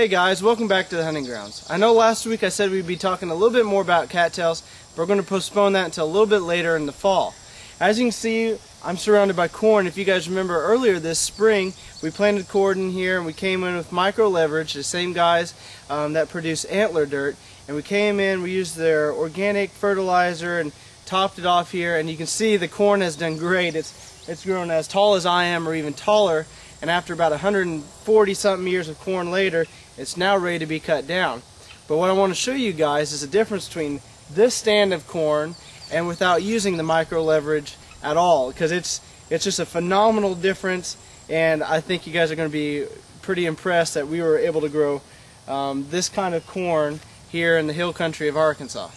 Hey guys, welcome back to the hunting grounds. I know last week I said we'd be talking a little bit more about cattails, but we're going to postpone that until a little bit later in the fall. As you can see, I'm surrounded by corn. If you guys remember earlier this spring, we planted corn in here and we came in with micro leverage, the same guys that produce Antler dirt, and we came in, we used their organic fertilizer and topped it off here, and you can see the corn has done great. It's grown as tall as I am or even taller, and after about 140 something years of corn later, it's now ready to be cut down. But what I want to show you guys is the difference between this stand of corn and without using the micro leverage at all, because it's just a phenomenal difference, and I think you guys are going to be pretty impressed that we were able to grow this kind of corn here in the hill country of Arkansas.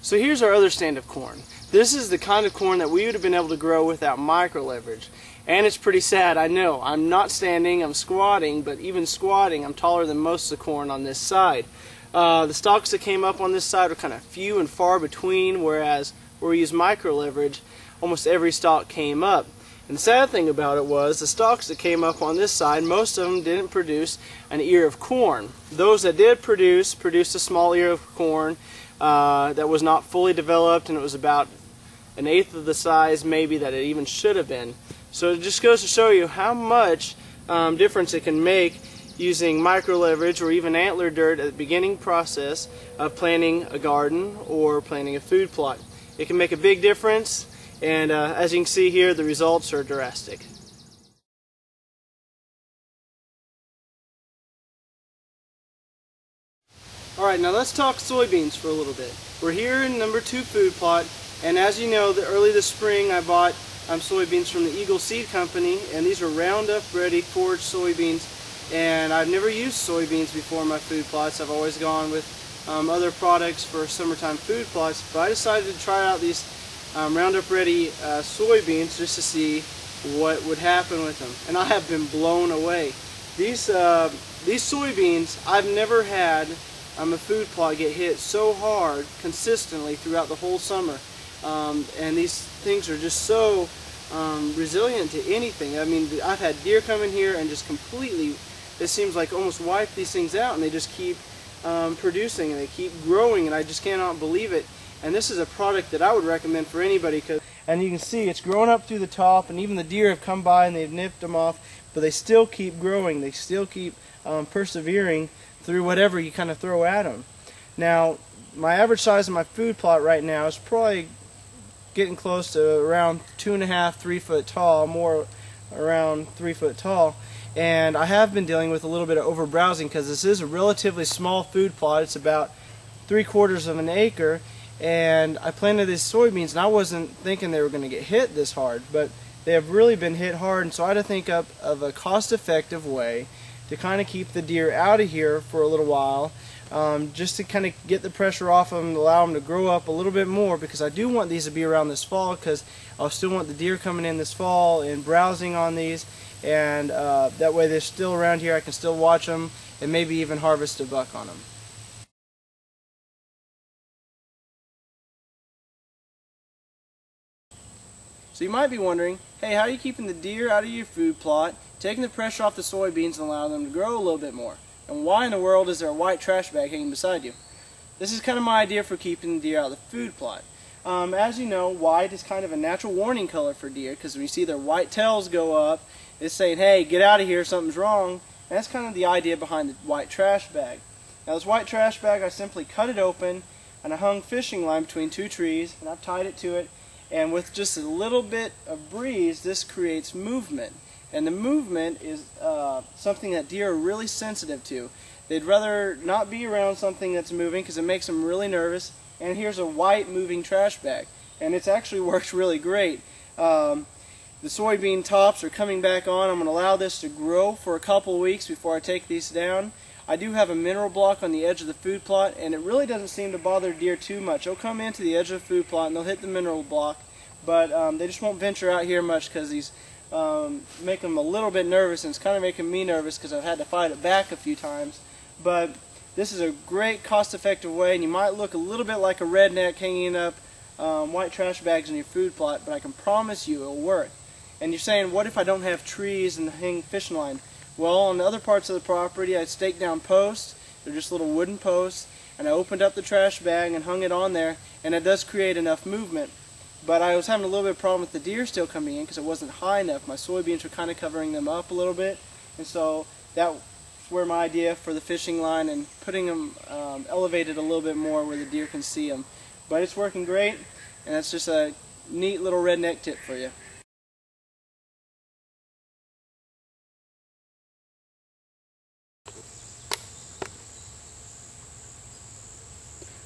So here's our other stand of corn. This is the kind of corn that we would have been able to grow without micro leverage. And it's pretty sad, I know. I'm not standing, I'm squatting, but even squatting, I'm taller than most of the corn on this side. The stalks that came up on this side are kind of few and far between, whereas where we use micro leverage, almost every stalk came up. And the sad thing about it was, the stalks that came up on this side, most of them didn't produce an ear of corn. Those that did produced a small ear of corn that was not fully developed, and it was about 1/8 of the size maybe that it even should have been. So it just goes to show you how much difference it can make using micro leverage or even antler dirt at the beginning process of planting a garden or planting a food plot. It can make a big difference, and as you can see here, the results are drastic. Alright, now let's talk soybeans for a little bit. We're here in number 2 food plot, and as you know, early this spring I bought soybeans from the Eagle Seed Company, and these are Roundup Ready forage soybeans, and I've never used soybeans before in my food plots. I've always gone with other products for summertime food plots, but I decided to try out these Roundup Ready soybeans just to see what would happen with them, and I have been blown away. These soybeans, I've never had a food plot get hit so hard consistently throughout the whole summer. And these things are just so resilient to anything. I mean, I've had deer come in here and just completely, it seems like almost wipe these things out, and they just keep producing and they keep growing, and I just cannot believe it. And this is a product that I would recommend for anybody, and you can see it's growing up through the top, and even the deer have come by and they've nipped them off, but they still keep growing. They still keep persevering through whatever you kind of throw at them. Now, my average size of my food plot right now is probably getting close to around 2.5, 3 foot tall, more around 3 foot tall, and I have been dealing with a little bit of overbrowsing because this is a relatively small food plot. It's about 3/4 of an acre, and I planted these soybeans and I wasn't thinking they were going to get hit this hard, but they have really been hit hard, and so I had to think up of a cost-effective way to kind of keep the deer out of here for a little while, just to kind of get the pressure off them and allow them to grow up a little bit more, because I do want these to be around this fall, because I still want the deer coming in this fall and browsing on these, and that way they're still around here. I can still watch them and maybe even harvest a buck on them. So you might be wondering, hey, how are you keeping the deer out of your food plot, taking the pressure off the soybeans and allowing them to grow a little bit more? And why in the world is there a white trash bag hanging beside you? This is kind of my idea for keeping the deer out of the food plot. As you know, white is kind of a natural warning color for deer, because when you see their white tails go up, it's saying, hey, get out of here, something's wrong. And that's kind of the idea behind the white trash bag. Now this white trash bag, I simply cut it open, and I hung fishing line between 2 trees, and I've tied it to it, and with just a little bit of breeze, this creates movement. And the movement is something that deer are really sensitive to. They'd rather not be around something that's moving because it makes them really nervous. And here's a white moving trash bag, and it's actually worked really great. The soybean tops are coming back on. I'm going to allow this to grow for a couple weeks before I take these down. I do have a mineral block on the edge of the food plot, and it really doesn't seem to bother deer too much. They'll come into the edge of the food plot and they'll hit the mineral block, but they just won't venture out here much because these make them a little bit nervous, and it's kind of making me nervous because I've had to fight it back a few times. But this is a great cost-effective way, and you might look a little bit like a redneck hanging up white trash bags in your food plot, but I can promise you it'll work. And you're saying, what if I don't have trees and hang fishing line? Well, on the other parts of the property, I staked down posts. They're just little wooden posts, and I opened up the trash bag and hung it on there, and it does create enough movement. But I was having a little bit of problem with the deer still coming in because it wasn't high enough. My soybeans were kind of covering them up a little bit, and so that's where my idea for the fishing line and putting them elevated a little bit more where the deer can see them. But it's working great, and that's just a neat little redneck tip for you.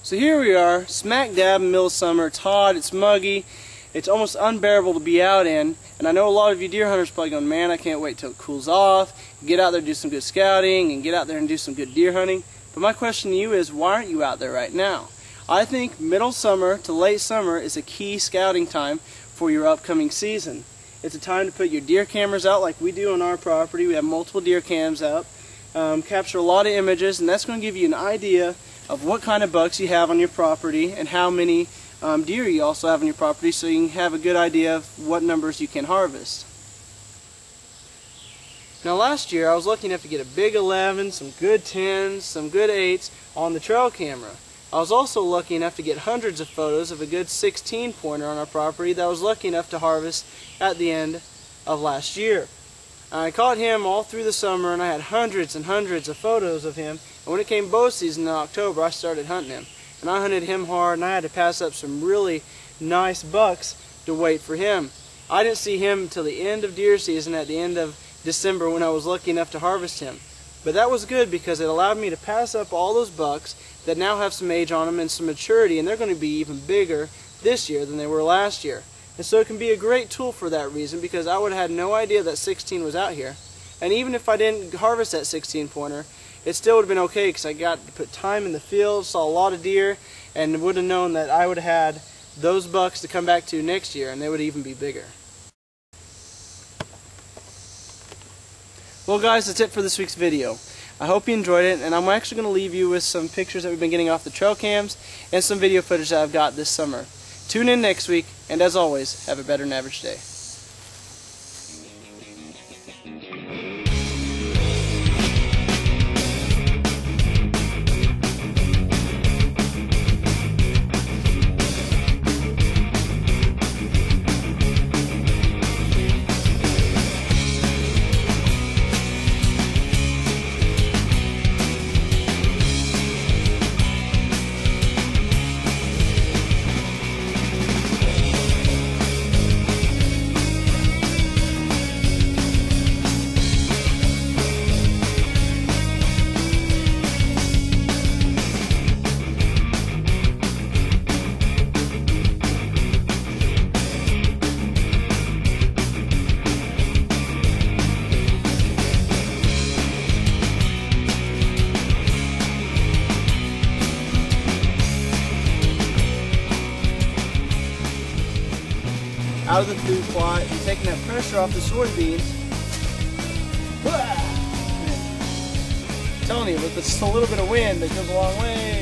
So here we are, smack dab in the middle of summer. It's hot, it's muggy, it's almost unbearable to be out in. And I know a lot of you deer hunters are probably going, man, I can't wait till it cools off, get out there and do some good scouting, and get out there and do some good deer hunting. But my question to you is, why aren't you out there right now? I think middle summer to late summer is a key scouting time for your upcoming season. It's a time to put your deer cameras out like we do on our property. We have multiple deer cams up, capture a lot of images, and that's going to give you an idea of what kind of bucks you have on your property and how many deer you also have on your property, so you can have a good idea of what numbers you can harvest. Now last year I was lucky enough to get a big 11, some good 10s, some good 8s on the trail camera. I was also lucky enough to get hundreds of photos of a good 16 pointer on our property that I was lucky enough to harvest at the end of last year. I caught him all through the summer, and I had hundreds and hundreds of photos of him. And when it came bow season in October, I started hunting him. And I hunted him hard, and I had to pass up some really nice bucks to wait for him. I didn't see him until the end of deer season at the end of December when I was lucky enough to harvest him. But that was good because it allowed me to pass up all those bucks that now have some age on them and some maturity, and they're going to be even bigger this year than they were last year. And so it can be a great tool for that reason, because I would have had no idea that 16 was out here. And even if I didn't harvest that 16 pointer, it still would have been okay because I got to put time in the field, saw a lot of deer, and would have known that I would have had those bucks to come back to next year, and they would even be bigger. Well guys, that's it for this week's video. I hope you enjoyed it, and I'm actually going to leave you with some pictures that we've been getting off the trail cams and some video footage that I've got this summer. Tune in next week, and as always, have a better than average day. Out of the food plot and taking that pressure off the soybeans. I'm telling you, with just a little bit of wind that goes a long way.